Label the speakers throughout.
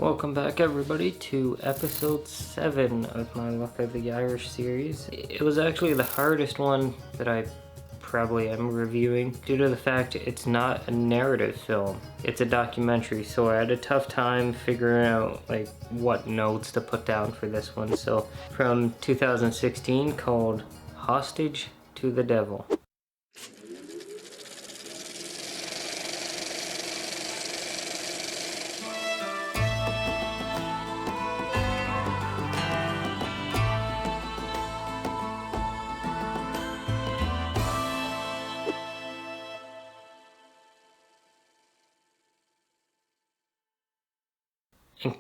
Speaker 1: Welcome back everybody to episode 7 of my Luck of the Irish series. It was actually the hardest one that I probably am reviewing due to the fact it's not a narrative film. It's a documentary, so I had a tough time figuring out what notes to put down for this one. So from 2016 called Hostage to the Devil. In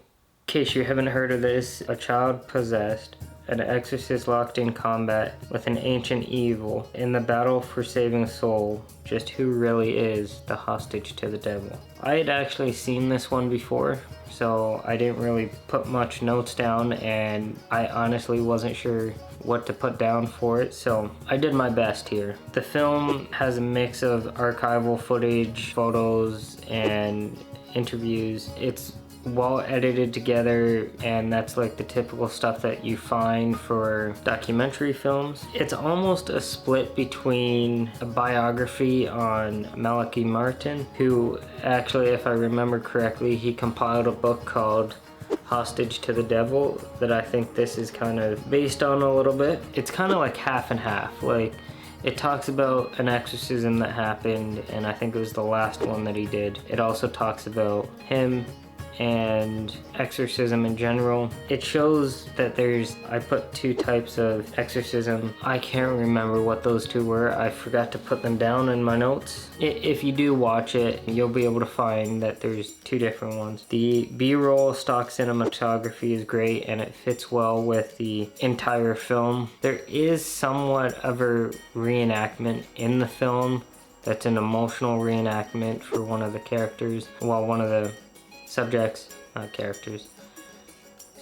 Speaker 1: case you haven't heard of this, a child possessed, an exorcist locked in combat with an ancient evil in the battle for saving a soul. Just who really is the hostage to the devil? I had actually seen this one before, so I didn't really put much notes down, and I honestly wasn't sure what to put down for it, so I did my best here. The film has a mix of archival footage, photos, and interviews. It's well edited together, and that's like the typical stuff that you find for documentary films. It's almost a split between a biography on Malachi Martin, who actually, if I remember correctly, he compiled a book called Hostage to the Devil that I think this is kind of based on a little bit. It's kind of like half and half. Like, it talks about an exorcism that happened, and I think it was the last one that he did. It also talks about him and exorcism in general. It shows that I put 2 types of exorcism. I can't remember what those 2 were. I forgot to put them down in my notes. If you do watch it, you'll be able to find that there's 2 different ones. The B-roll stock cinematography is great, and it fits well with the entire film. There is somewhat of a reenactment in the film that's an emotional reenactment for one of the characters. Well, one of the subjects, not characters.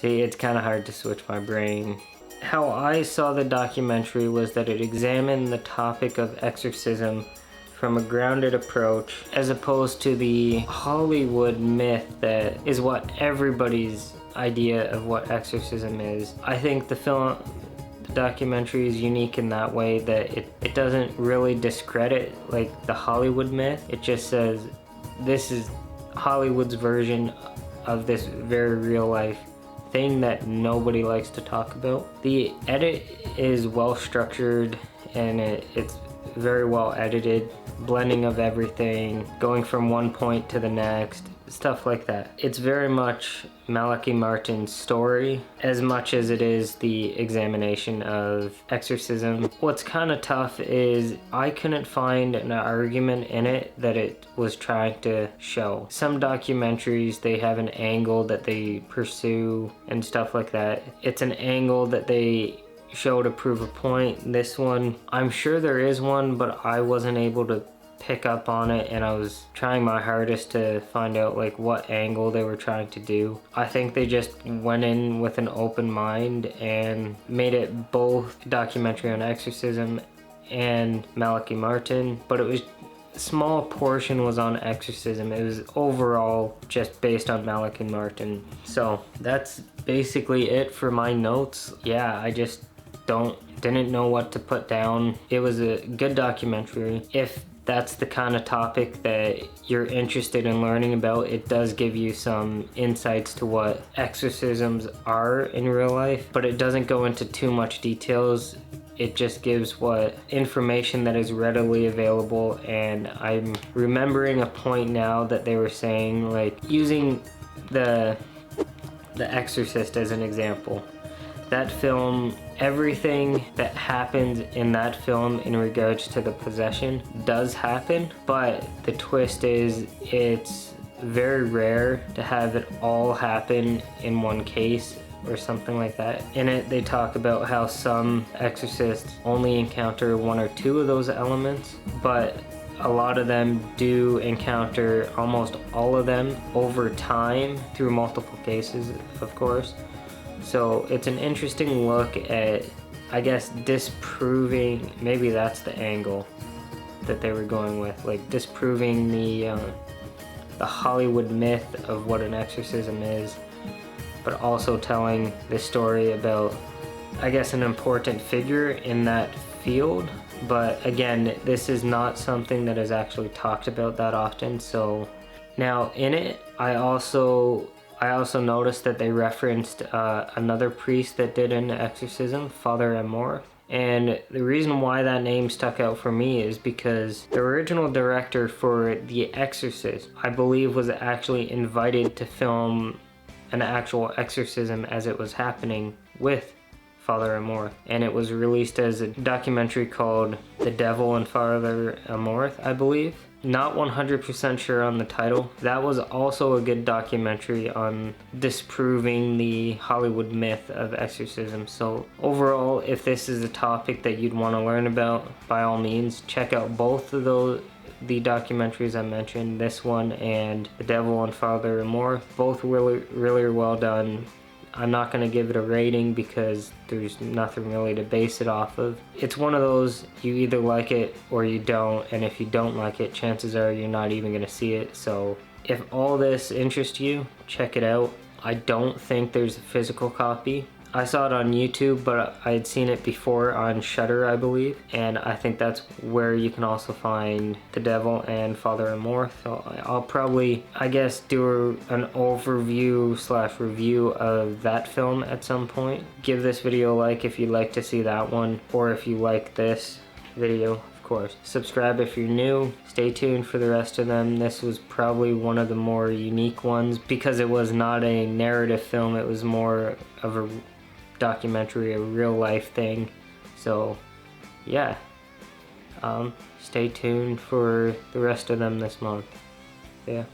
Speaker 1: See, it's kind of hard to switch my brain. How I saw the documentary was that it examined the topic of exorcism from a grounded approach, as opposed to the Hollywood myth that is what everybody's idea of what exorcism is. I think the documentary is unique in that way that it doesn't really discredit like the Hollywood myth. It just says this is Hollywood's version of this very real life thing that nobody likes to talk about. The edit is well structured, and it's very well edited, blending of everything, going from one point to the next, stuff like that. It's very much Malachi Martin's story as much as it is the examination of exorcism. What's kind of tough is I couldn't find an argument in it that it was trying to show. Some documentaries, they have an angle that they pursue and stuff like that. It's an angle that they show to prove a point. This one, I'm sure there is one, but I wasn't able to pick up on it, and I was trying my hardest to find out like what angle they were trying to do. I think they just went in with an open mind and made it both a documentary on exorcism and Malachi Martin, but it was a small portion was on exorcism. It was overall just based on Malachi Martin. So that's basically it for my notes. Yeah, I just didn't know what to put down. It was a good documentary. If that's the kind of topic that you're interested in learning about, it does give you some insights to what exorcisms are in real life, but it doesn't go into too much details. It just gives what information that is readily available. And I'm remembering a point now that they were saying, like, using the Exorcist as an example. That film, everything that happens in that film in regards to the possession does happen, but the twist is it's very rare to have it all happen in one case or something like that. In it, they talk about how some exorcists only encounter 1 or 2 of those elements, but a lot of them do encounter almost all of them over time through multiple cases, of course. So it's an interesting look at, I guess, disproving, maybe that's the angle that they were going with, like disproving the the Hollywood myth of what an exorcism is, but also telling the story about, I guess, an important figure in that field. But again, this is not something that is actually talked about that often. So now in it, I also noticed that they referenced another priest that did an exorcism, Father Amorth. And the reason why that name stuck out for me is because the original director for The Exorcist, I believe, was actually invited to film an actual exorcism as it was happening with Father Amorth, and it was released as a documentary called The Devil and Father Amorth, I believe. Not 100% sure on the title. That was also a good documentary on disproving the Hollywood myth of exorcism. So overall, if this is a topic that you'd want to learn about, by all means, check out both of the documentaries I mentioned, this one and The Devil and Father Amorth. Both really well done. I'm not going to give it a rating because there's nothing really to base it off of. It's one of those, you either like it or you don't, and if you don't like it, chances are you're not even going to see it. So if all this interests you, check it out. I don't think there's a physical copy. I saw it on YouTube, but I had seen it before on Shudder, I believe, and I think that's where you can also find The Devil and Father Amorth. So I'll probably, I guess, do an overview / review of that film at some point. Give this video a like if you'd like to see that one, or if you like this video, of course. Subscribe if you're new. Stay tuned for the rest of them. This was probably one of the more unique ones because it was not a narrative film, it was more of a documentary, a real life thing. So yeah, stay tuned for the rest of them this month. Yeah.